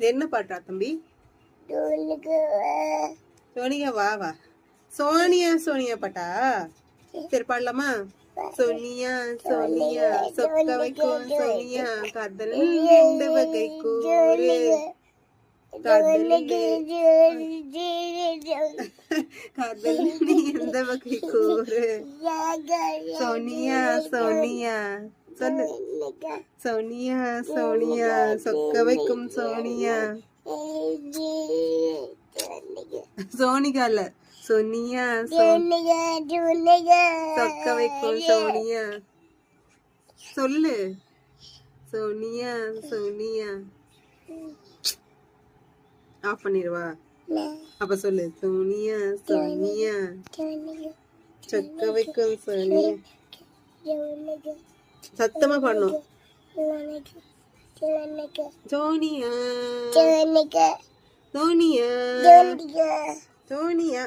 என்ன பாட்டா தம்பி? சோனியா வா வா. சோனியா சோனியா பாட்டா? சரி பாடலாமா? சோனியா சோனியா சொக்க வைக்கும் சோனியா காதல் ரெண்டு வகை கூறு காதல் நீ எந்த வகை கூறு சோனியா சோனியா சொல்லு. சோனியா சோனியா சொக்க வைக்கும் சோனியா சோனிகா இல்ல சோனியா சொக்க வைக்கும் சோனியா சொல்லு. சோனியா சோனியா ஆஃப் பண்ணிடுவா. அப்ப சொல்லு. சோனியா சோனியா சொக்க வைக்கும் சோனியா. சத்தமா பாடணும். சோனியா சோனியா சோனியா